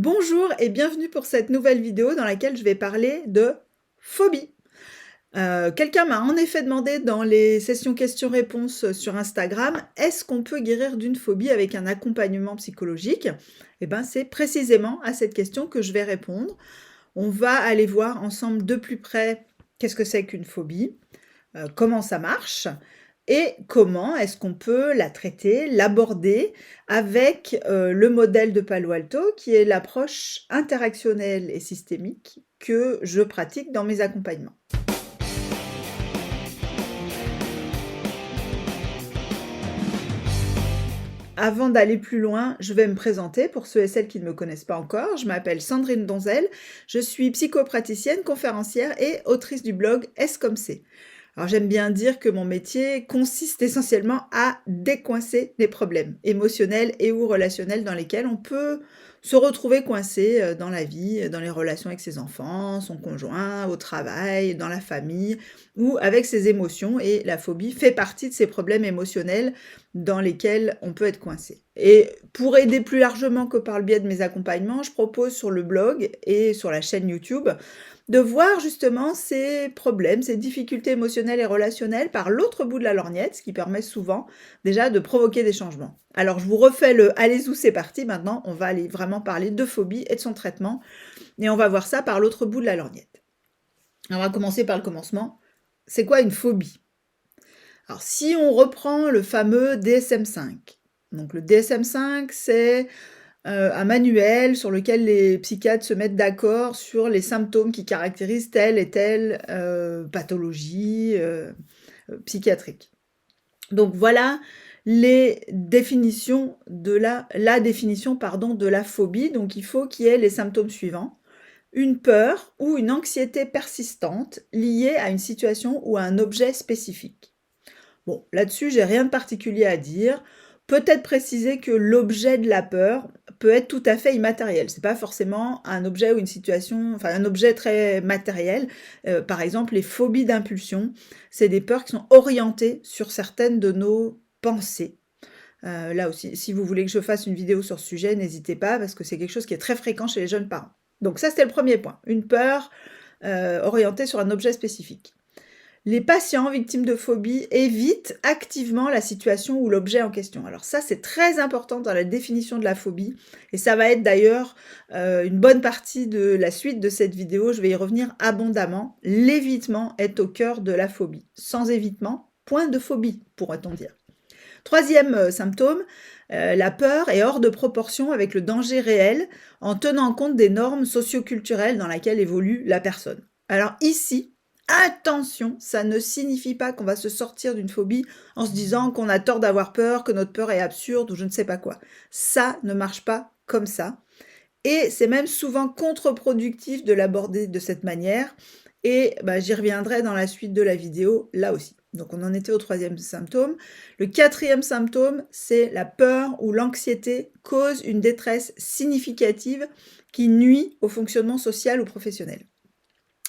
Bonjour et bienvenue pour cette nouvelle vidéo dans laquelle je vais parler de phobie. Quelqu'un m'a en effet demandé dans les sessions questions-réponses sur Instagram, est-ce qu'on peut guérir d'une phobie avec un accompagnement psychologique? Eh ben, c'est précisément à cette question que je vais répondre. On va aller voir ensemble de plus près qu'est-ce que c'est qu'une phobie, comment ça marche et comment est-ce qu'on peut la traiter, l'aborder avec, le modèle de Palo Alto qui est l'approche interactionnelle et systémique que je pratique dans mes accompagnements. Avant d'aller plus loin, je vais me présenter pour ceux et celles qui ne me connaissent pas encore. Je m'appelle Sandrine Donzel, je suis psychopraticienne, conférencière et autrice du blog Est-ce comme c'est? Alors j'aime bien dire que mon métier consiste essentiellement à décoincer les problèmes émotionnels et ou relationnels dans lesquels on peut se retrouver coincé dans la vie, dans les relations avec ses enfants, son conjoint, au travail, dans la famille ou avec ses émotions. Et la phobie fait partie de ces problèmes émotionnels dans lesquels on peut être coincé. Et pour aider plus largement que par le biais de mes accompagnements, je propose sur le blog et sur la chaîne YouTube de voir justement ces problèmes, ces difficultés émotionnelles et relationnelles par l'autre bout de la lorgnette, ce qui permet souvent déjà de provoquer des changements. Alors je vous refais le allez-y, c'est parti, maintenant on va aller vraiment parler de phobie et de son traitement, et on va voir ça par l'autre bout de la lorgnette. Alors on va commencer par le commencement. C'est quoi une phobie? Alors si on reprend le fameux DSM-5, donc le DSM-5 c'est un manuel sur lequel les psychiatres se mettent d'accord sur les symptômes qui caractérisent telle et telle, pathologie, psychiatrique. Donc voilà les définitions de la définition pardon, de la phobie. Donc il faut qu'il y ait les symptômes suivants: une peur ou une anxiété persistante liée à une situation ou à un objet spécifique. Bon, là-dessus, j'ai rien de particulier à dire. Peut-être préciser que l'objet de la peur peut être tout à fait immatériel. C'est pas forcément un objet ou une situation, enfin un objet très matériel. Par exemple, les phobies d'impulsion, c'est des peurs qui sont orientées sur certaines de nos pensées. Là aussi, si vous voulez que je fasse une vidéo sur ce sujet, n'hésitez pas parce que c'est quelque chose qui est très fréquent chez les jeunes parents. Donc ça, c'était le premier point, une peur orientée sur un objet spécifique. Les patients victimes de phobie évitent activement la situation ou l'objet en question. Alors ça, c'est très important dans la définition de la phobie et ça va être d'ailleurs une bonne partie de la suite de cette vidéo. Je vais y revenir abondamment. L'évitement est au cœur de la phobie. Sans évitement, point de phobie, pourrait-on dire. Troisième symptôme, la peur est hors de proportion avec le danger réel en tenant compte des normes socio-culturelles dans lesquelles évolue la personne. Alors ici, attention, ça ne signifie pas qu'on va se sortir d'une phobie en se disant qu'on a tort d'avoir peur, que notre peur est absurde ou je ne sais pas quoi. Ça ne marche pas comme ça. Et c'est même souvent contre-productif de l'aborder de cette manière. Et j'y reviendrai dans la suite de la vidéo, là aussi. Donc on en était au troisième symptôme. Le quatrième symptôme, c'est la peur ou l'anxiété cause une détresse significative qui nuit au fonctionnement social ou professionnel.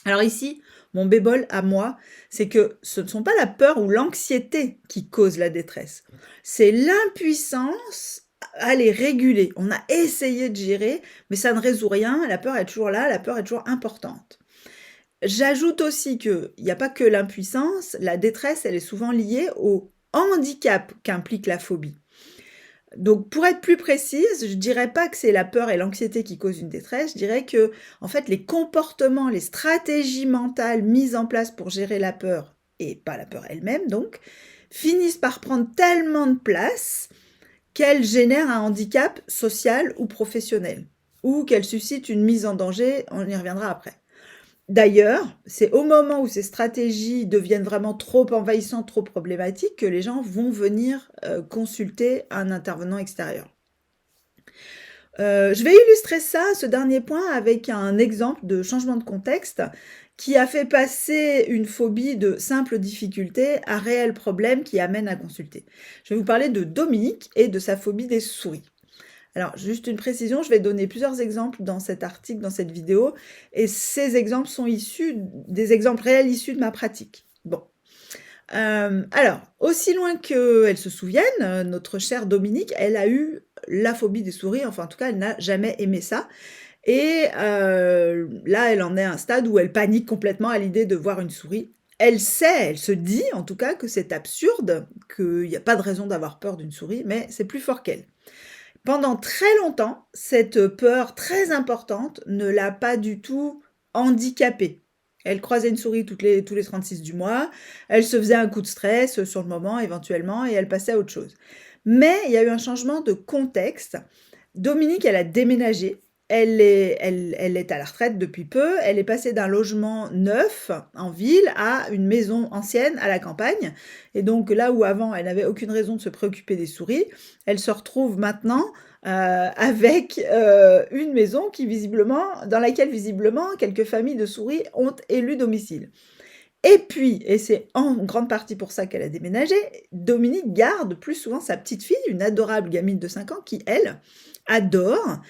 Alors ici, mon bémol à moi, c'est que ce ne sont pas la peur ou l'anxiété qui causent la détresse. C'est l'impuissance à les réguler. On a essayé de gérer, mais ça ne résout rien. La peur est toujours là, la peur est toujours importante. J'ajoute aussi qu'il n'y a pas que l'impuissance, la détresse, elle est souvent liée au handicap qu'implique la phobie. Donc, pour être plus précise, je dirais pas que c'est la peur et l'anxiété qui causent une détresse, je dirais que, en fait, les comportements, les stratégies mentales mises en place pour gérer la peur, et pas la peur elle-même donc, finissent par prendre tellement de place qu'elles génèrent un handicap social ou professionnel, ou qu'elles suscitent une mise en danger, on y reviendra après. D'ailleurs, c'est au moment où ces stratégies deviennent vraiment trop envahissantes, trop problématiques, que les gens vont venir consulter un intervenant extérieur. Je vais illustrer ça, ce dernier point, avec un exemple de changement de contexte qui a fait passer une phobie de simple difficulté à réel problème qui amène à consulter. Je vais vous parler de Dominique et de sa phobie des souris. Alors, juste une précision, je vais donner plusieurs exemples dans cet article, dans cette vidéo, et ces exemples sont issus des exemples réels issus de ma pratique. Bon. Alors, aussi loin qu'elle se souvienne, notre chère Dominique, elle a eu la phobie des souris, enfin en tout cas elle n'a jamais aimé ça et là elle en est à un stade où elle panique complètement à l'idée de voir une souris. Elle sait, elle se dit en tout cas que c'est absurde, qu'il y a pas de raison d'avoir peur d'une souris, mais c'est plus fort qu'elle. Pendant très longtemps, cette peur très importante ne l'a pas du tout handicapée. Elle croisait une souris tous les 36 du mois, elle se faisait un coup de stress, sur le moment éventuellement et elle passait à autre chose. Mais il y a eu un changement de contexte. Dominique, elle a déménagé. Elle est à la retraite depuis peu. Elle est passée d'un logement neuf en ville à une maison ancienne à la campagne. Et donc là où avant elle n'avait aucune raison de se préoccuper des souris, elle se retrouve maintenant avec une maison dans laquelle visiblement quelques familles de souris ont élu domicile. Et puis, et c'est en grande partie pour ça qu'elle a déménagé, Dominique garde plus souvent sa petite fille, une adorable gamine de 5 ans qui, elle, adore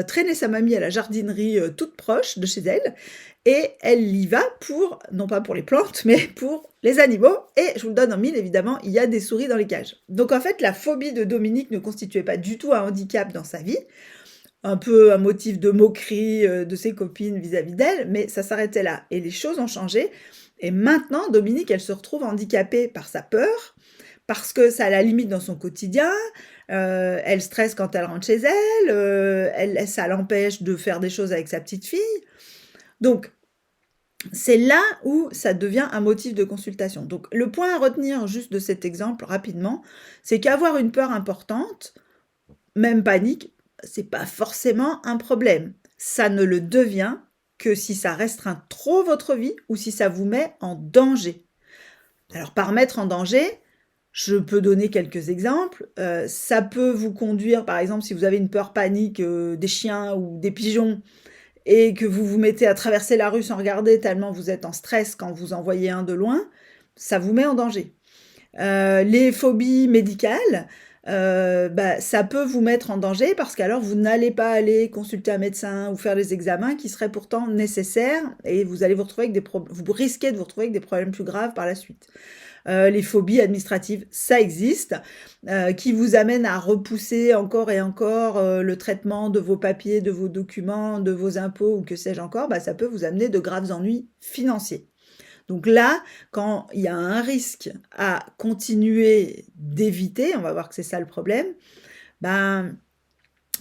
traîner sa mamie à la jardinerie toute proche de chez elle. Et elle y va pour, non pas pour les plantes, mais pour les animaux. Et je vous le donne en mille, évidemment, il y a des souris dans les cages. Donc en fait, la phobie de Dominique ne constituait pas du tout un handicap dans sa vie, un peu un motif de moquerie de ses copines vis-à-vis d'elle, mais ça s'arrêtait là. Et les choses ont changé. Et maintenant, Dominique, elle se retrouve handicapée par sa peur, parce que ça la limite dans son quotidien, elle stresse quand elle rentre chez elle, ça l'empêche de faire des choses avec sa petite fille. Donc, c'est là où ça devient un motif de consultation. Donc, le point à retenir juste de cet exemple rapidement, c'est qu'avoir une peur importante, même panique, c'est pas forcément un problème. Ça ne le devient que si ça restreint trop votre vie ou si ça vous met en danger. Alors, par mettre en danger, je peux donner quelques exemples. Ça peut vous conduire, par exemple, si vous avez une peur panique des chiens ou des pigeons et que vous vous mettez à traverser la rue sans regarder tellement vous êtes en stress quand vous en voyez un de loin, ça vous met en danger. Les phobies médicales, ça peut vous mettre en danger parce qu'alors vous n'allez pas aller consulter un médecin ou faire les examens qui seraient pourtant nécessaires et vous allez vous retrouver avec vous risquez de vous retrouver avec des problèmes plus graves par la suite. Les phobies administratives, ça existe, qui vous amènent à repousser encore et encore le traitement de vos papiers, de vos documents, de vos impôts ou que sais-je encore, ça peut vous amener de graves ennuis financiers. Donc là, quand il y a un risque à continuer d'éviter, on va voir que c'est ça le problème,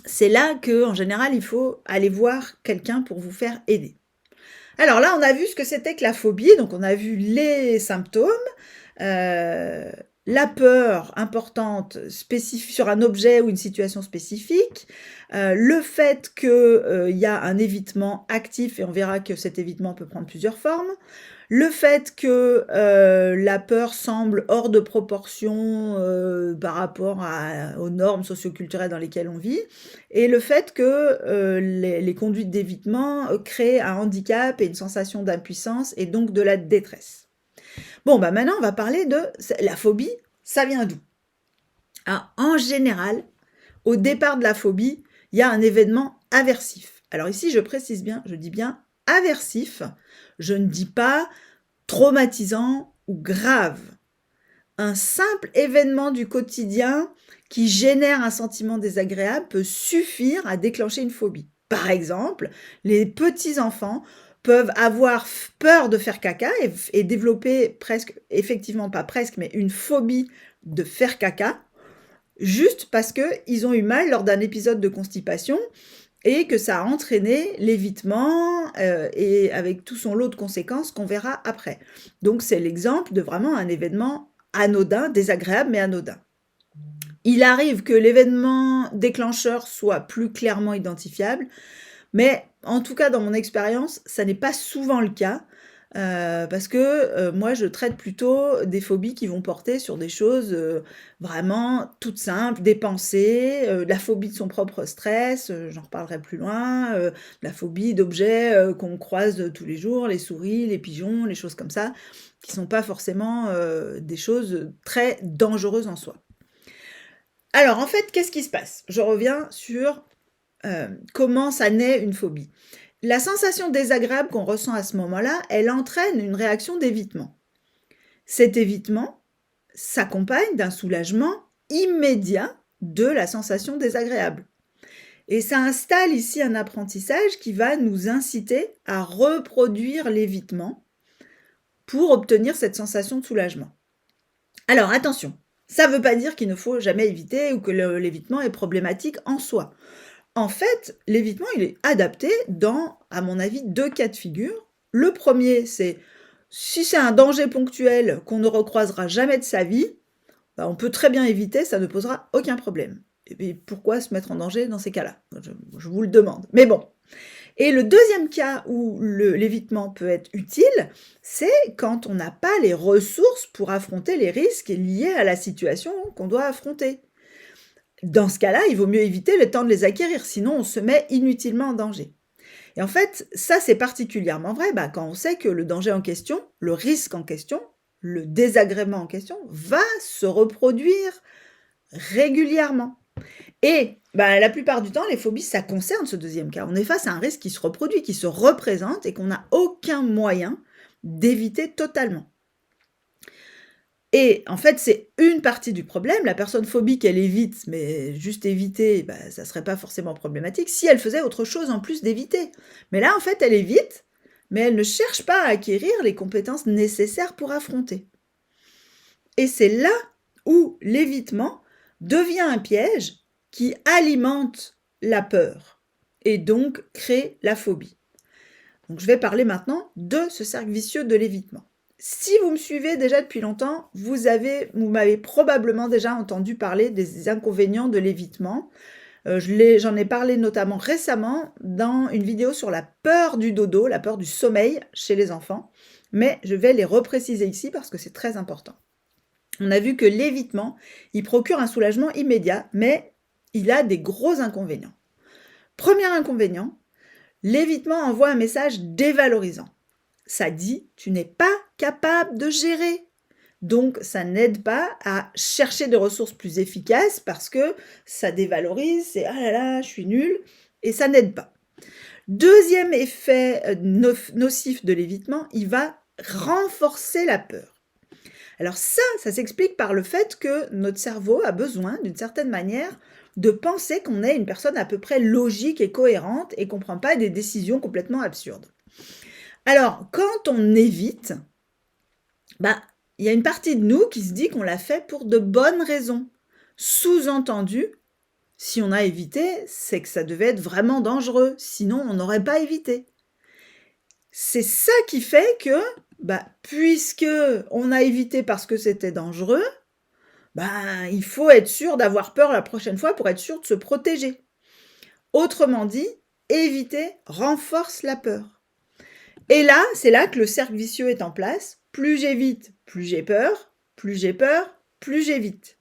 c'est là que, en général, il faut aller voir quelqu'un pour vous faire aider. Alors là, on a vu ce que c'était que la phobie, donc on a vu les symptômes, la peur importante sur un objet ou une situation spécifique, le fait qu'il y a un évitement actif, et on verra que cet évitement peut prendre plusieurs formes, le fait que la peur semble hors de proportion par rapport aux normes socioculturelles dans lesquelles on vit, et le fait que les conduites d'évitement créent un handicap et une sensation d'impuissance et donc de la détresse. Bon, maintenant on va parler de la phobie, ça vient d'où? En général, au départ de la phobie, il y a un événement aversif. Alors ici, je précise bien, je dis bien aversif, je ne dis pas traumatisant ou grave. Un simple événement du quotidien qui génère un sentiment désagréable peut suffire à déclencher une phobie. Par exemple, les petits-enfants peuvent avoir peur de faire caca et développer presque, effectivement pas presque, mais une phobie de faire caca, juste parce qu'ils ont eu mal lors d'un épisode de constipation et que ça a entraîné l'évitement et avec tout son lot de conséquences qu'on verra après. Donc c'est l'exemple de vraiment un événement anodin, désagréable mais anodin. Il arrive que l'événement déclencheur soit plus clairement identifiable, mais en tout cas dans mon expérience, ça n'est pas souvent le cas. Parce que moi, je traite plutôt des phobies qui vont porter sur des choses vraiment toutes simples, des pensées, la phobie de son propre stress, j'en reparlerai plus loin, la phobie d'objets qu'on croise tous les jours, les souris, les pigeons, les choses comme ça, qui sont pas forcément des choses très dangereuses en soi. Alors en fait, qu'est-ce qui se passe? Je reviens sur comment ça naît une phobie. La sensation désagréable qu'on ressent à ce moment-là, elle entraîne une réaction d'évitement. Cet évitement s'accompagne d'un soulagement immédiat de la sensation désagréable. Et ça installe ici un apprentissage qui va nous inciter à reproduire l'évitement pour obtenir cette sensation de soulagement. Alors attention, ça ne veut pas dire qu'il ne faut jamais éviter ou que l'évitement est problématique en soi. En fait, l'évitement, il est adapté dans, à mon avis, 2 cas de figure. Le premier, c'est si c'est un danger ponctuel qu'on ne recroisera jamais de sa vie, bah, on peut très bien éviter, ça ne posera aucun problème. Et puis pourquoi se mettre en danger dans ces cas-là? Je vous le demande. Mais bon. Et le deuxième cas où l'évitement peut être utile, c'est quand on n'a pas les ressources pour affronter les risques liés à la situation qu'on doit affronter. Dans ce cas-là, il vaut mieux éviter le temps de les acquérir, sinon on se met inutilement en danger. Et en fait, ça c'est particulièrement vrai quand on sait que le danger en question, le risque en question, le désagrément en question va se reproduire régulièrement. Et la plupart du temps, les phobies, ça concerne ce deuxième cas. On est face à un risque qui se reproduit, qui se représente et qu'on n'a aucun moyen d'éviter totalement. Et en fait, c'est une partie du problème. La personne phobique, elle évite, mais juste éviter, ça ne serait pas forcément problématique si elle faisait autre chose en plus d'éviter. Mais là, en fait, elle évite, mais elle ne cherche pas à acquérir les compétences nécessaires pour affronter. Et c'est là où l'évitement devient un piège qui alimente la peur et donc crée la phobie. Donc je vais parler maintenant de ce cercle vicieux de l'évitement. Si vous me suivez déjà depuis longtemps, vous m'avez probablement déjà entendu parler des inconvénients de l'évitement. J'en ai parlé notamment récemment dans une vidéo sur la peur du dodo, la peur du sommeil chez les enfants, mais je vais les repréciser ici parce que c'est très important. On a vu que l'évitement, il procure un soulagement immédiat, mais il a des gros inconvénients. Premier inconvénient, l'évitement envoie un message dévalorisant. Ça dit « tu n'es pas capable de gérer ». Donc, ça n'aide pas à chercher des ressources plus efficaces parce que ça dévalorise, c'est « ah là là, je suis nul » et ça n'aide pas. Deuxième effet nocif de l'évitement, il va renforcer la peur. Alors ça s'explique par le fait que notre cerveau a besoin, d'une certaine manière, de penser qu'on est une personne à peu près logique et cohérente et qu'on ne prend pas des décisions complètement absurdes. Alors, quand on évite, il y a une partie de nous qui se dit qu'on l'a fait pour de bonnes raisons. Sous-entendu, si on a évité, c'est que ça devait être vraiment dangereux, sinon on n'aurait pas évité. C'est ça qui fait que, puisque on a évité parce que c'était dangereux, il faut être sûr d'avoir peur la prochaine fois pour être sûr de se protéger. Autrement dit, éviter renforce la peur. Et là, c'est là que le cercle vicieux est en place. Plus j'évite, plus j'ai peur, plus j'ai peur, plus j'évite.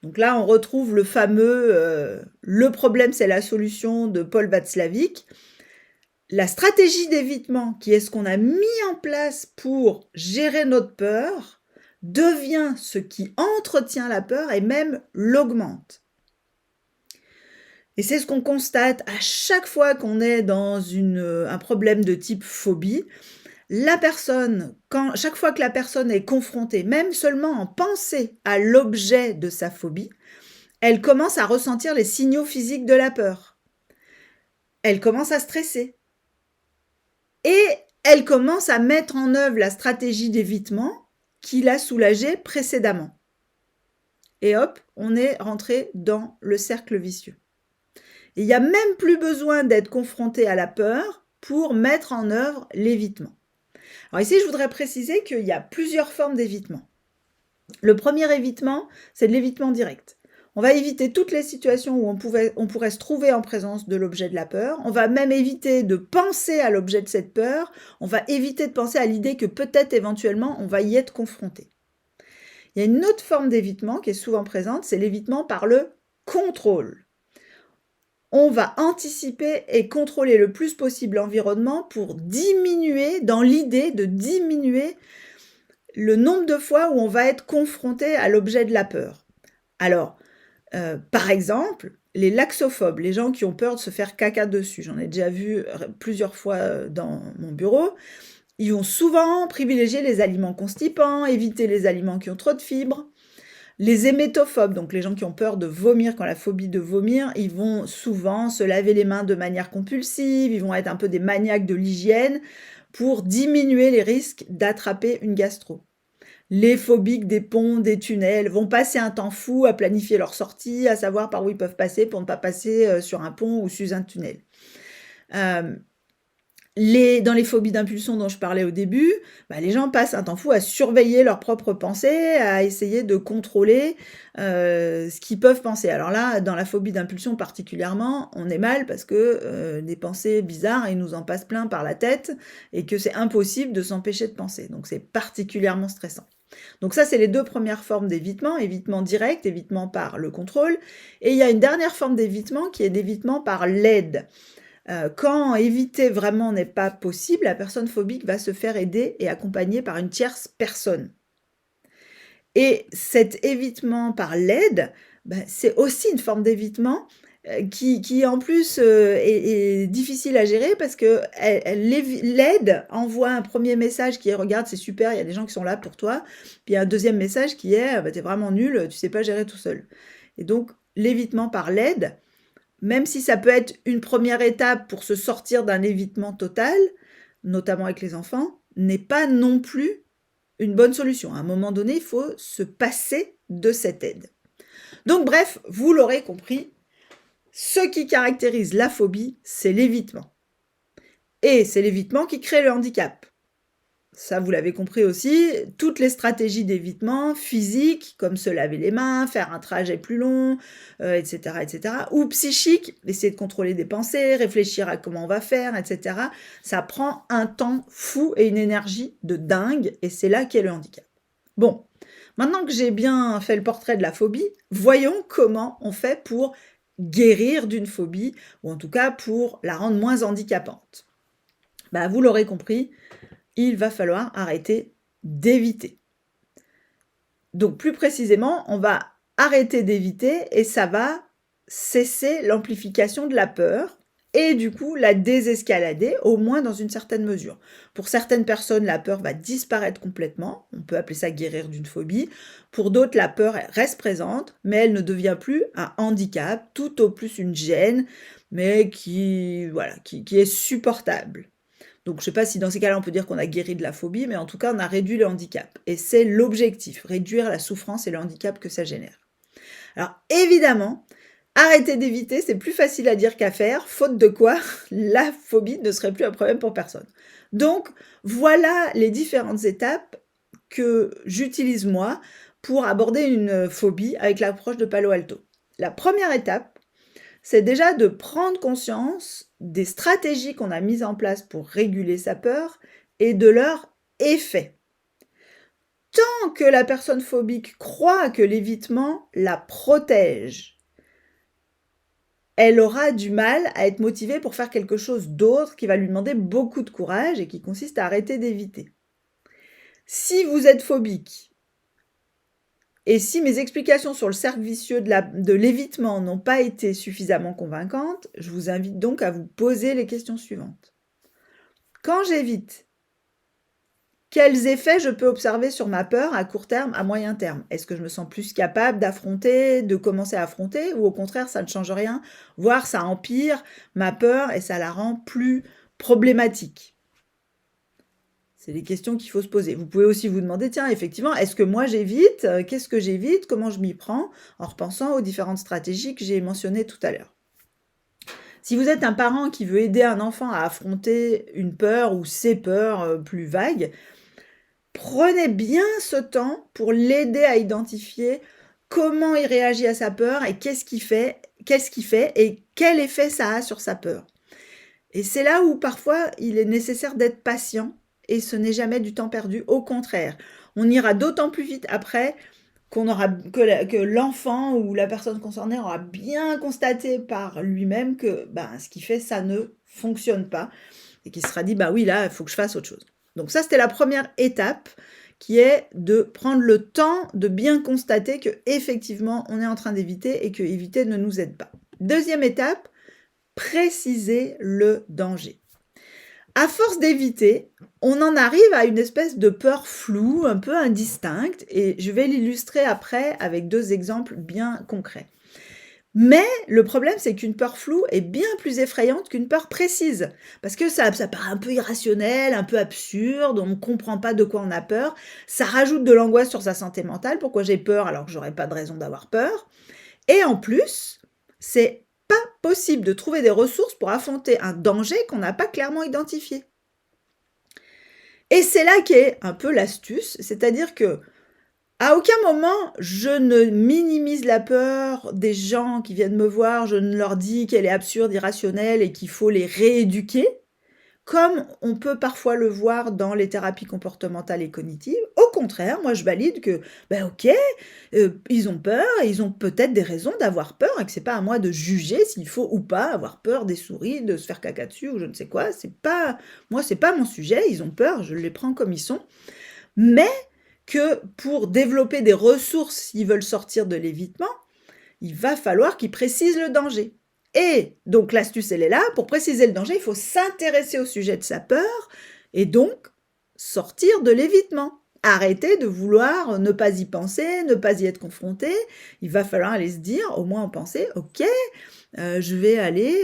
Donc là, on retrouve le fameux « le problème, c'est la solution » de Paul Václavic. La stratégie d'évitement, qui est ce qu'on a mis en place pour gérer notre peur, devient ce qui entretient la peur et même l'augmente. Et c'est ce qu'on constate à chaque fois qu'on est dans un problème de type phobie. Chaque fois que la personne est confrontée, même seulement en penser à l'objet de sa phobie, elle commence à ressentir les signaux physiques de la peur. Elle commence à stresser. Et elle commence à mettre en œuvre la stratégie d'évitement qui l'a soulagée précédemment. Et hop, on est rentré dans le cercle vicieux. Il n'y a même plus besoin d'être confronté à la peur pour mettre en œuvre l'évitement. Alors ici, je voudrais préciser qu'il y a plusieurs formes d'évitement. Le premier évitement, c'est de l'évitement direct. On va éviter toutes les situations où on pourrait se trouver en présence de l'objet de la peur. On va même éviter de penser à l'objet de cette peur. On va éviter de penser à l'idée que peut-être éventuellement on va y être confronté. Il y a une autre forme d'évitement qui est souvent présente, c'est l'évitement par le contrôle. On va anticiper et contrôler le plus possible l'environnement pour diminuer, dans l'idée de diminuer le nombre de fois où on va être confronté à l'objet de la peur. Alors, par exemple, les laxophobes, les gens qui ont peur de se faire caca dessus, j'en ai déjà vu plusieurs fois dans mon bureau, ils vont souvent privilégier les aliments constipants, éviter les aliments qui ont trop de fibres. Les hémétophobes, donc les gens qui ont peur de vomir, qui ont la phobie de vomir, ils vont souvent se laver les mains de manière compulsive, ils vont être un peu des maniaques de l'hygiène pour diminuer les risques d'attraper une gastro. Les phobiques des ponts, des tunnels vont passer un temps fou à planifier leur sortie, à savoir par où ils peuvent passer pour ne pas passer sur un pont ou sous un tunnel. Dans les phobies d'impulsion dont je parlais au début, les gens passent un temps fou à surveiller leurs propres pensées, à essayer de contrôler ce qu'ils peuvent penser. Alors là, dans la phobie d'impulsion particulièrement, on est mal parce que des pensées bizarres, il nous en passe plein par la tête et que c'est impossible de s'empêcher de penser. Donc c'est particulièrement stressant. Donc ça, c'est les 2 premières formes d'évitement, évitement direct, évitement par le contrôle. Et il y a une dernière forme d'évitement qui est d'évitement par l'aide. Quand éviter vraiment n'est pas possible, la personne phobique va se faire aider et accompagner par une tierce personne. Et cet évitement par l'aide, c'est aussi une forme d'évitement qui en plus est difficile à gérer parce que l'aide envoie un premier message qui est regarde, c'est super, il y a des gens qui sont là pour toi. Puis un deuxième message qui est t'es vraiment nul, tu sais pas gérer tout seul. Et donc l'évitement par l'aide, même si ça peut être une première étape pour se sortir d'un évitement total, notamment avec les enfants, n'est pas non plus une bonne solution. À un moment donné, il faut se passer de cette aide. Donc bref, vous l'aurez compris, ce qui caractérise la phobie, c'est l'évitement. Et c'est l'évitement qui crée le handicap. Ça, vous l'avez compris aussi, toutes les stratégies d'évitement physiques, comme se laver les mains, faire un trajet plus long, etc., etc., ou psychiques, essayer de contrôler des pensées, réfléchir à comment on va faire, etc., ça prend un temps fou et une énergie de dingue, et c'est là qu'est le handicap. Bon, maintenant que j'ai bien fait le portrait de la phobie, voyons comment on fait pour guérir d'une phobie, ou en tout cas pour la rendre moins handicapante. Vous l'aurez compris, il va falloir arrêter d'éviter. Donc plus précisément, on va arrêter d'éviter et ça va cesser l'amplification de la peur et du coup la désescalader, au moins dans une certaine mesure. Pour certaines personnes, la peur va disparaître complètement, on peut appeler ça guérir d'une phobie. Pour d'autres, la peur reste présente, mais elle ne devient plus un handicap, tout au plus une gêne, mais qui est supportable. Donc, je ne sais pas si dans ces cas-là, on peut dire qu'on a guéri de la phobie, mais en tout cas, on a réduit le handicap. Et c'est l'objectif, réduire la souffrance et le handicap que ça génère. Alors, évidemment, arrêter d'éviter, c'est plus facile à dire qu'à faire, faute de quoi la phobie ne serait plus un problème pour personne. Donc, voilà les différentes étapes que j'utilise moi pour aborder une phobie avec l'approche de Palo Alto. La première étape, c'est déjà de prendre conscience des stratégies qu'on a mises en place pour réguler sa peur et de leur effet. Tant que la personne phobique croit que l'évitement la protège, elle aura du mal à être motivée pour faire quelque chose d'autre qui va lui demander beaucoup de courage et qui consiste à arrêter d'éviter. Si vous êtes phobique, et si mes explications sur le cercle vicieux de l'évitement n'ont pas été suffisamment convaincantes, je vous invite donc à vous poser les questions suivantes. Quand j'évite, quels effets je peux observer sur ma peur à court terme, à moyen terme? Est-ce que je me sens plus capable d'affronter, de commencer à affronter, ou au contraire, ça ne change rien, voire ça empire ma peur et ça la rend plus problématique? C'est les questions qu'il faut se poser. Vous pouvez aussi vous demander, tiens, effectivement, est-ce que moi j'évite? Qu'est-ce que j'évite? Comment je m'y prends? En repensant aux différentes stratégies que j'ai mentionnées tout à l'heure. Si vous êtes un parent qui veut aider un enfant à affronter une peur ou ses peurs plus vagues, prenez bien ce temps pour l'aider à identifier comment il réagit à sa peur et qu'est-ce qu'il fait et quel effet ça a sur sa peur. Et c'est là où parfois il est nécessaire d'être patient et ce n'est jamais du temps perdu. Au contraire, on ira d'autant plus vite après que l'enfant ou la personne concernée aura bien constaté par lui-même que ce qu'il fait, ça ne fonctionne pas et qu'il se sera dit, oui, là, il faut que je fasse autre chose. Donc ça, c'était la première étape qui est de prendre le temps de bien constater qu'effectivement, on est en train d'éviter et que éviter ne nous aide pas. Deuxième étape, préciser le danger. À force d'éviter, on en arrive à une espèce de peur floue, un peu indistincte, et je vais l'illustrer après avec 2 exemples bien concrets. Mais le problème, c'est qu'une peur floue est bien plus effrayante qu'une peur précise. Parce que ça paraît un peu irrationnel, un peu absurde, on ne comprend pas de quoi on a peur. Ça rajoute de l'angoisse sur sa santé mentale. Pourquoi j'ai peur alors que j'aurais pas de raison d'avoir peur? Et en plus, c'est pas possible de trouver des ressources pour affronter un danger qu'on n'a pas clairement identifié. Et c'est là qu'est un peu l'astuce, c'est-à-dire que à aucun moment, je ne minimise la peur des gens qui viennent me voir, je ne leur dis qu'elle est absurde, irrationnelle et qu'il faut les rééduquer, comme on peut parfois le voir dans les thérapies comportementales et cognitives. Au contraire, moi je valide que, ben OK, ils ont peur et ils ont peut-être des raisons d'avoir peur et que c'est pas à moi de juger s'il faut ou pas avoir peur des souris, de se faire caca dessus ou je ne sais quoi. C'est pas mon sujet, ils ont peur, je les prends comme ils sont. Mais que pour développer des ressources s'ils veulent sortir de l'évitement, il va falloir qu'ils précisent le danger. Et donc l'astuce, elle est là. Pour préciser le danger, il faut s'intéresser au sujet de sa peur et donc sortir de l'évitement. Arrêter de vouloir ne pas y penser, ne pas y être confronté. Il va falloir aller se dire, au moins en penser, ok, je vais aller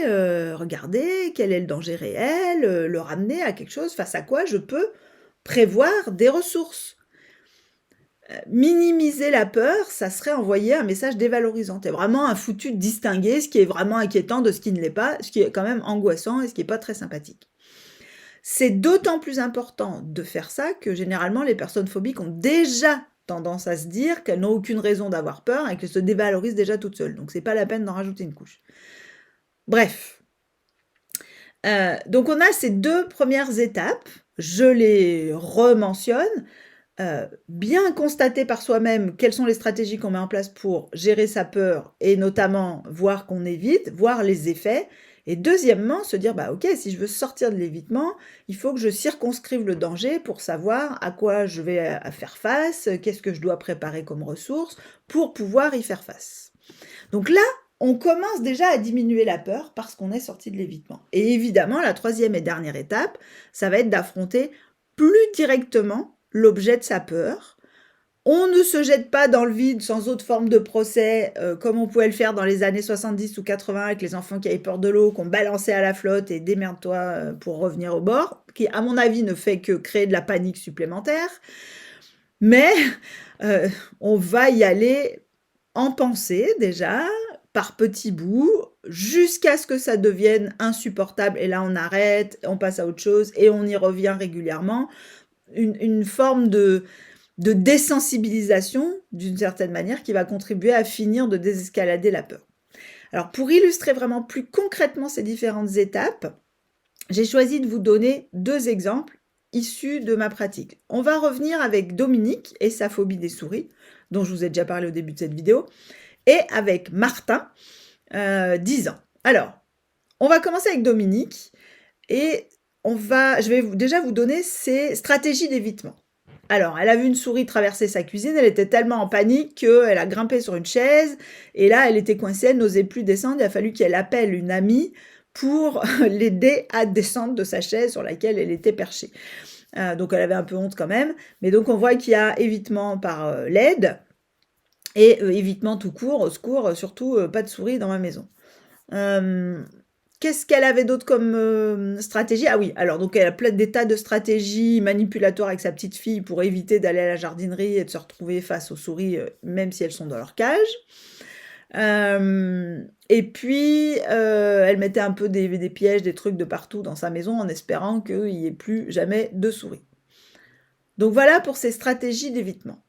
regarder quel est le danger réel, le ramener à quelque chose face à quoi je peux prévoir des ressources. Minimiser la peur, ça serait envoyer un message dévalorisant. Tu vraiment un foutu de distinguer ce qui est vraiment inquiétant de ce qui ne l'est pas, ce qui est quand même angoissant et ce qui est pas très sympathique. C'est d'autant plus important de faire ça que généralement les personnes phobiques ont déjà tendance à se dire qu'elles n'ont aucune raison d'avoir peur et qu'elles se dévalorisent déjà toutes seules. Donc c'est pas la peine d'en rajouter une couche. Bref. Donc on a ces 2 premières étapes, je les rementionne. Bien constater par soi-même quelles sont les stratégies qu'on met en place pour gérer sa peur et notamment voir qu'on évite, voir les effets. Et deuxièmement, se dire, bah ok, si je veux sortir de l'évitement, il faut que je circonscrive le danger pour savoir à quoi je vais faire face, qu'est-ce que je dois préparer comme ressources pour pouvoir y faire face. Donc là, on commence déjà à diminuer la peur parce qu'on est sorti de l'évitement. Et évidemment, la troisième et dernière étape, ça va être d'affronter plus directement l'objet de sa peur. On ne se jette pas dans le vide sans autre forme de procès, comme on pouvait le faire dans les années 70 ou 80 avec les enfants qui avaient peur de l'eau, qu'on balançait à la flotte et démerde-toi pour revenir au bord, qui à mon avis ne fait que créer de la panique supplémentaire. Mais on va y aller en pensée déjà, par petits bouts, jusqu'à ce que ça devienne insupportable et là on arrête, on passe à autre chose et on y revient régulièrement. Une forme de désensibilisation, d'une certaine manière, qui va contribuer à finir de désescalader la peur. Alors pour illustrer vraiment plus concrètement ces différentes étapes, j'ai choisi de vous donner 2 exemples issus de ma pratique. On va revenir avec Dominique et sa phobie des souris, dont je vous ai déjà parlé au début de cette vidéo, et avec Martin, 10 ans. Alors, on va commencer avec Dominique et je vais déjà vous donner ses stratégies d'évitement. Alors, elle a vu une souris traverser sa cuisine, elle était tellement en panique qu'elle a grimpé sur une chaise et là, elle était coincée, elle n'osait plus descendre, il a fallu qu'elle appelle une amie pour l'aider à descendre de sa chaise sur laquelle elle était perchée. Donc elle avait un peu honte quand même, mais donc on voit qu'il y a évitement par l'aide et évitement tout court, au secours, surtout pas de souris dans ma maison. Qu'est-ce qu'elle avait d'autre comme stratégie? Ah oui, alors donc elle a plein des tas de stratégies manipulatoires avec sa petite fille pour éviter d'aller à la jardinerie et de se retrouver face aux souris, même si elles sont dans leur cage. Et puis, elle mettait un peu des pièges, des trucs de partout dans sa maison en espérant qu'il n'y ait plus jamais de souris. Donc voilà pour ses stratégies d'évitement.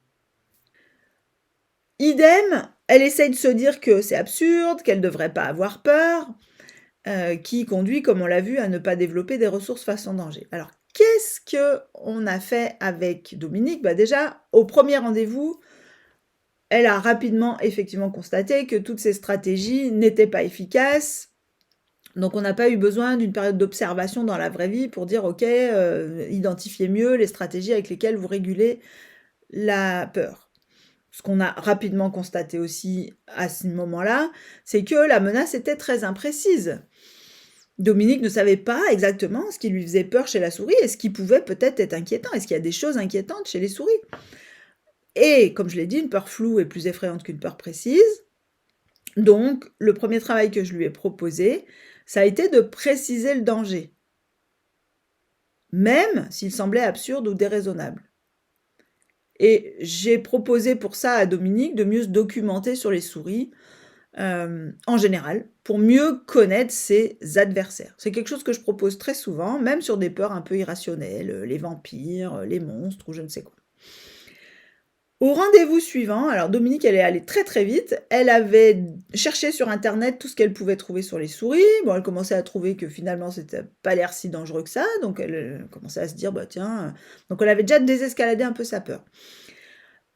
Idem, elle essaye de se dire que c'est absurde, qu'elle ne devrait pas avoir peur, qui conduit, comme on l'a vu, à ne pas développer des ressources face en danger. Alors, qu'est-ce qu'on a fait avec Dominique? Bah déjà, au premier rendez-vous, elle a rapidement effectivement constaté que toutes ces stratégies n'étaient pas efficaces. Donc on n'a pas eu besoin d'une période d'observation dans la vraie vie pour dire OK, identifiez mieux les stratégies avec lesquelles vous régulez la peur. Ce qu'on a rapidement constaté aussi à ce moment-là, c'est que la menace était très imprécise. Dominique ne savait pas exactement ce qui lui faisait peur chez la souris et ce qui pouvait peut-être être inquiétant. Est-ce qu'il y a des choses inquiétantes chez les souris? Et comme je l'ai dit, une peur floue est plus effrayante qu'une peur précise. Donc, le premier travail que je lui ai proposé, ça a été de préciser le danger, même s'il semblait absurde ou déraisonnable. Et j'ai proposé pour ça à Dominique de mieux se documenter sur les souris, en général, pour mieux connaître ses adversaires. C'est quelque chose que je propose très souvent, même sur des peurs un peu irrationnelles, les vampires, les monstres ou je ne sais quoi. Au rendez-vous suivant, alors Dominique, elle est allée très très vite. Elle avait cherché sur internet tout ce qu'elle pouvait trouver sur les souris. Bon, elle commençait à trouver que finalement, c'était pas l'air si dangereux que ça. Donc, elle commençait à se dire, bah tiens. Donc, elle avait déjà désescaladé un peu sa peur.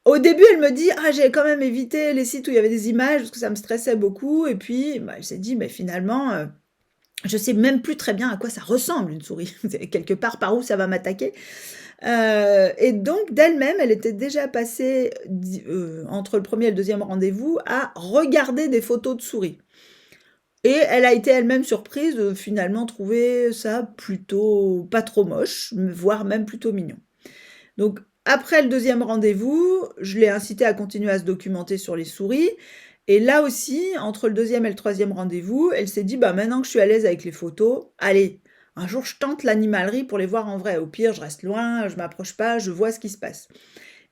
Au début, elle me dit, ah, j'ai quand même évité les sites où il y avait des images parce que ça me stressait beaucoup. Et puis, bah, elle s'est dit, mais finalement, je sais même plus très bien à quoi ça ressemble une souris. Quelque part par où ça va m'attaquer. Et donc d'elle-même, elle était déjà passée entre le premier et le deuxième rendez-vous à regarder des photos de souris. Et elle a été elle-même surprise de finalement trouver ça plutôt pas trop moche, voire même plutôt mignon. Donc après le deuxième rendez-vous, je l'ai incitée à continuer à se documenter sur les souris. Et là aussi, entre le deuxième et le troisième rendez-vous, elle s'est dit, bah maintenant que je suis à l'aise avec les photos, allez, un jour je tente l'animalerie pour les voir en vrai. Au pire, je reste loin, je m'approche pas, je vois ce qui se passe.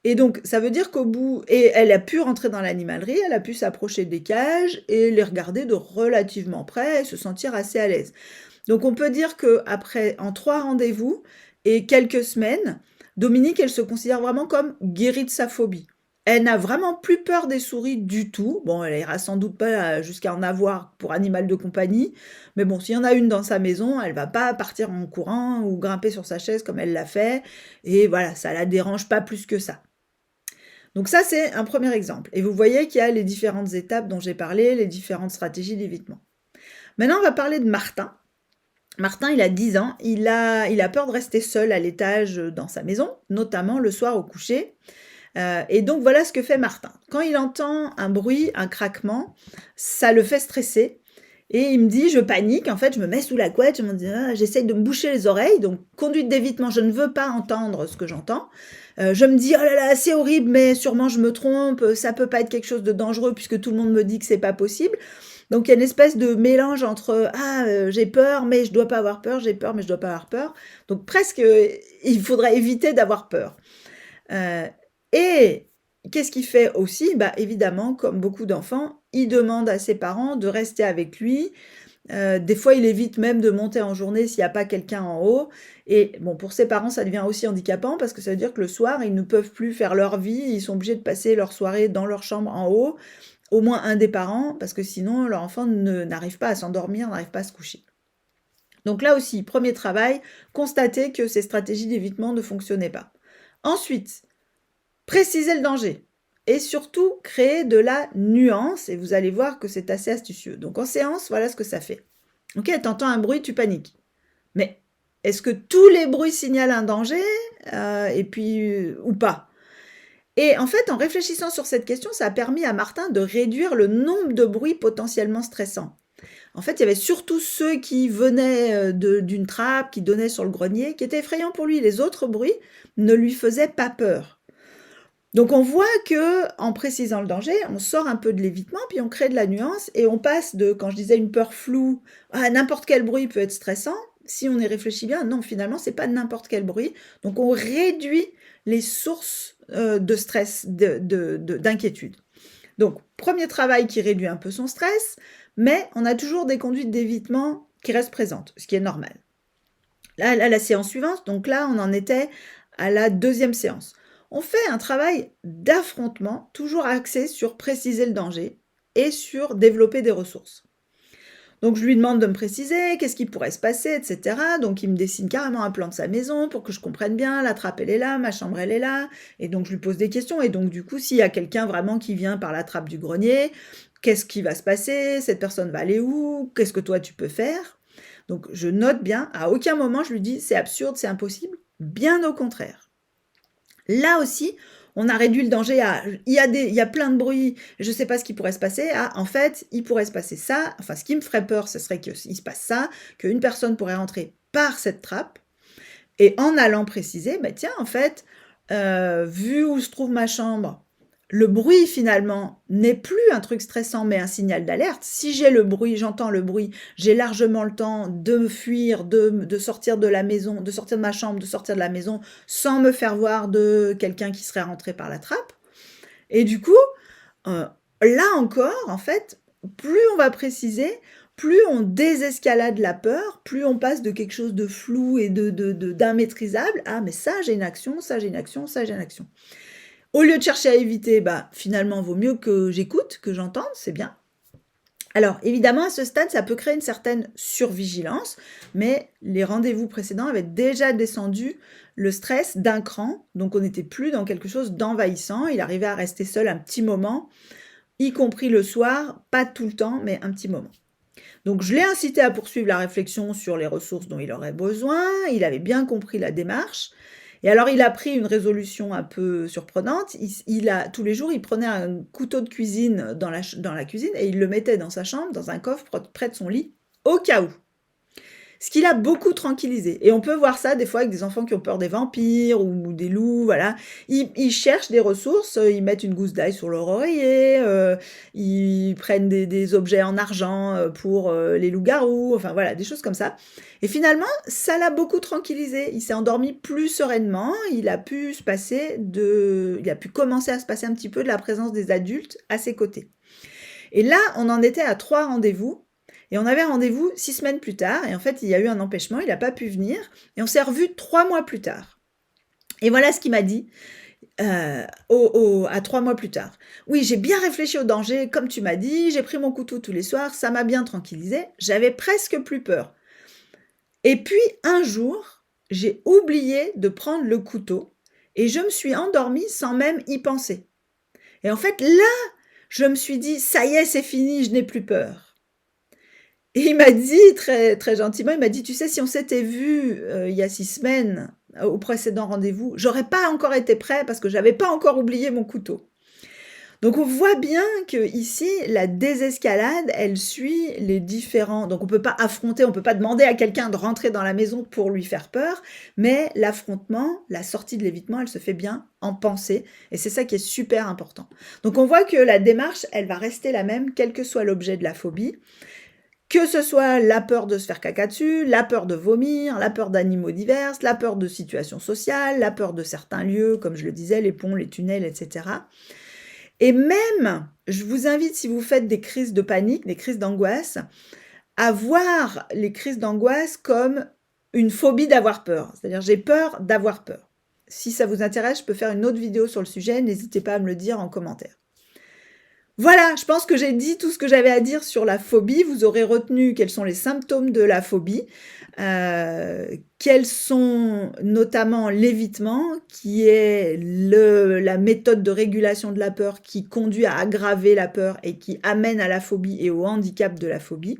Et donc, ça veut dire qu'au bout, et elle a pu rentrer dans l'animalerie, elle a pu s'approcher des cages et les regarder de relativement près et se sentir assez à l'aise. Donc, on peut dire que après, en 3 rendez-vous et quelques semaines, Dominique, elle se considère vraiment comme guérie de sa phobie. Elle n'a vraiment plus peur des souris du tout. Bon, elle ira sans doute pas jusqu'à en avoir pour animal de compagnie, mais bon, s'il y en a une dans sa maison, elle va pas partir en courant ou grimper sur sa chaise comme elle l'a fait, et voilà, ça la dérange pas plus que ça. Donc ça, c'est un premier exemple. Et vous voyez qu'il y a les différentes étapes dont j'ai parlé, les différentes stratégies d'évitement. Maintenant, on va parler de Martin. Martin, il a 10 ans, il a peur de rester seul à l'étage dans sa maison, notamment le soir au coucher. Et donc voilà ce que fait Martin. Quand il entend un bruit, un craquement, ça le fait stresser. Et il me dit, je panique, en fait, je me mets sous la couette, je me dis, ah, j'essaye de me boucher les oreilles, donc conduite d'évitement, je ne veux pas entendre ce que j'entends. Je me dis, oh là là, c'est horrible, mais sûrement je me trompe, ça peut pas être quelque chose de dangereux puisque tout le monde me dit que c'est pas possible. Donc il y a une espèce de mélange entre j'ai peur mais je dois pas avoir peur, j'ai peur mais je dois pas avoir peur. Donc presque il faudrait éviter d'avoir peur. Euh, et qu'est-ce qu'il fait aussi? Bah évidemment, comme beaucoup d'enfants, il demande à ses parents de rester avec lui. Des fois, il évite même de monter en journée s'il n'y a pas quelqu'un en haut. Et bon, pour ses parents, ça devient aussi handicapant parce que ça veut dire que le soir, ils ne peuvent plus faire leur vie, ils sont obligés de passer leur soirée dans leur chambre en haut, au moins un des parents, parce que sinon, leur enfant n'arrive pas à s'endormir, n'arrive pas à se coucher. Donc là aussi, premier travail, constater que ces stratégies d'évitement ne fonctionnaient pas. Ensuite, préciser le danger. Et surtout, créer de la nuance, et vous allez voir que c'est assez astucieux. Donc en séance, voilà ce que ça fait. Ok, t'entends un bruit, tu paniques. Mais est-ce que tous les bruits signalent un danger et puis ou pas? Et en fait, en réfléchissant sur cette question, ça a permis à Martin de réduire le nombre de bruits potentiellement stressants. En fait, il y avait surtout ceux qui venaient d'une trappe, qui donnaient sur le grenier, qui étaient effrayants pour lui. Les autres bruits ne lui faisaient pas peur. Donc on voit que en précisant le danger, on sort un peu de l'évitement, puis on crée de la nuance et on passe de, quand je disais une peur floue, à n'importe quel bruit peut être stressant. Si on y réfléchit bien, non, finalement, c'est pas n'importe quel bruit. Donc on réduit les sources de stress, d'inquiétude. Donc premier travail qui réduit un peu son stress, mais on a toujours des conduites d'évitement qui restent présentes, ce qui est normal. Là, la séance suivante, donc là, on en était à la deuxième séance. On fait un travail d'affrontement, toujours axé sur préciser le danger et sur développer des ressources. Donc je lui demande de me préciser qu'est-ce qui pourrait se passer, etc. Donc il me dessine carrément un plan de sa maison pour que je comprenne bien, la trappe elle est là, ma chambre elle est là, et donc je lui pose des questions. Et donc du coup, s'il y a quelqu'un vraiment qui vient par la trappe du grenier, qu'est-ce qui va se passer? Cette personne va aller où? Qu'est-ce que toi tu peux faire? Donc je note bien, à aucun moment je lui dis c'est absurde, c'est impossible, bien au contraire. Là aussi, on a réduit le danger à il y a plein de bruit, je sais pas ce qui pourrait se passer, à en fait, il pourrait se passer ça, enfin ce qui me ferait peur, ce serait qu'il se passe ça, qu'une personne pourrait rentrer par cette trappe, et en allant préciser, bah tiens, en fait, vu où se trouve ma chambre, le bruit finalement n'est plus un truc stressant, mais un signal d'alerte. Si j'ai le bruit, j'entends le bruit, j'ai largement le temps de me fuir, de sortir de la maison, de sortir de ma chambre, de sortir de la maison, sans me faire voir de quelqu'un qui serait rentré par la trappe. Et du coup, là encore, en fait, plus on va préciser, plus on désescalade la peur, plus on passe de quelque chose de flou et d'immaîtrisable à mais ça j'ai une action, ça j'ai une action, ça j'ai une action. Au lieu de chercher à éviter, bah finalement vaut mieux que j'écoute, que j'entende, c'est bien. Alors évidemment à ce stade ça peut créer une certaine survigilance, mais les rendez-vous précédents avaient déjà descendu le stress d'un cran, donc on n'était plus dans quelque chose d'envahissant, il arrivait à rester seul un petit moment, y compris le soir, pas tout le temps, mais un petit moment. Donc je l'ai incité à poursuivre la réflexion sur les ressources dont il aurait besoin, il avait bien compris la démarche, et alors il a pris une résolution un peu surprenante, tous les jours il prenait un couteau de cuisine dans la cuisine et il le mettait dans sa chambre, dans un coffre près de son lit, au cas où. Ce qui l'a beaucoup tranquillisé. Et on peut voir ça des fois avec des enfants qui ont peur des vampires ou des loups, voilà. Ils cherchent des ressources, ils mettent une gousse d'ail sur leur oreiller, ils prennent des objets en argent pour les loups-garous, enfin voilà, des choses comme ça. Et finalement, ça l'a beaucoup tranquillisé. Il s'est endormi plus sereinement, il a pu commencer à se passer un petit peu de la présence des adultes à ses côtés. Et là, on en était à 3 rendez-vous. Et on avait rendez-vous 6 semaines plus tard, et en fait, il y a eu un empêchement, il n'a pas pu venir, et on s'est revus 3 mois plus tard. Et voilà ce qu'il m'a dit à 3 mois plus tard. Oui, j'ai bien réfléchi au danger, comme tu m'as dit, j'ai pris mon couteau tous les soirs, ça m'a bien tranquillisé, j'avais presque plus peur. Et puis, un jour, j'ai oublié de prendre le couteau, et je me suis endormie sans même y penser. Et en fait, là, je me suis dit, ça y est, c'est fini, je n'ai plus peur. Et il m'a dit très, très gentiment, il m'a dit: «Tu sais, si on s'était vu il y a 6 semaines, au précédent rendez-vous, j'aurais pas encore été prêt parce que j'avais pas encore oublié mon couteau». Donc on voit bien qu'ici, la désescalade, elle suit les différents donc on peut pas affronter, on peut pas demander à quelqu'un de rentrer dans la maison pour lui faire peur, mais l'affrontement, la sortie de l'évitement, elle se fait bien en pensée et c'est ça qui est super important. Donc on voit que la démarche, elle va rester la même, quel que soit l'objet de la phobie. Que ce soit la peur de se faire caca dessus, la peur de vomir, la peur d'animaux divers, la peur de situations sociales, la peur de certains lieux, comme je le disais, les ponts, les tunnels, etc. Et même, je vous invite, si vous faites des crises de panique, des crises d'angoisse, à voir les crises d'angoisse comme une phobie d'avoir peur. C'est-à-dire, j'ai peur d'avoir peur. Si ça vous intéresse, je peux faire une autre vidéo sur le sujet, n'hésitez pas à me le dire en commentaire. Voilà, je pense que j'ai dit tout ce que j'avais à dire sur la phobie. Vous aurez retenu quels sont les symptômes de la phobie, quels sont notamment l'évitement, qui est la méthode de régulation de la peur qui conduit à aggraver la peur et qui amène à la phobie et au handicap de la phobie.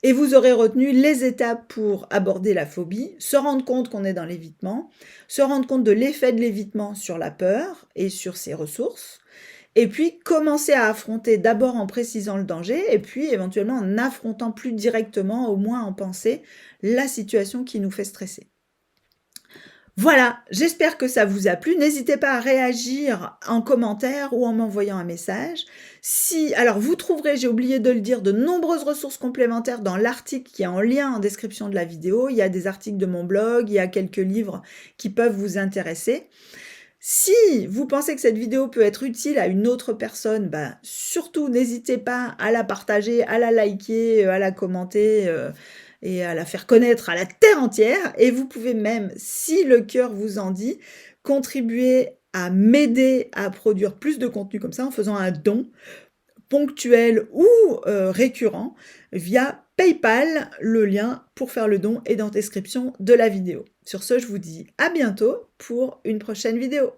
Et vous aurez retenu les étapes pour aborder la phobie, se rendre compte qu'on est dans l'évitement, se rendre compte de l'effet de l'évitement sur la peur et sur ses ressources, et puis commencer à affronter d'abord en précisant le danger et puis éventuellement en affrontant plus directement, au moins en pensée, la situation qui nous fait stresser. Voilà, j'espère que ça vous a plu. N'hésitez pas à réagir en commentaire ou en m'envoyant un message. Alors vous trouverez, j'ai oublié de le dire, de nombreuses ressources complémentaires dans l'article qui est en lien en description de la vidéo. Il y a des articles de mon blog, il y a quelques livres qui peuvent vous intéresser. Si vous pensez que cette vidéo peut être utile à une autre personne, surtout n'hésitez pas à la partager, à la liker, à la commenter et à la faire connaître à la terre entière. Et vous pouvez même, si le cœur vous en dit, contribuer à m'aider à produire plus de contenu comme ça en faisant un don ponctuel ou récurrent via PayPal. Le lien pour faire le don est dans la description de la vidéo. Sur ce, je vous dis à bientôt pour une prochaine vidéo.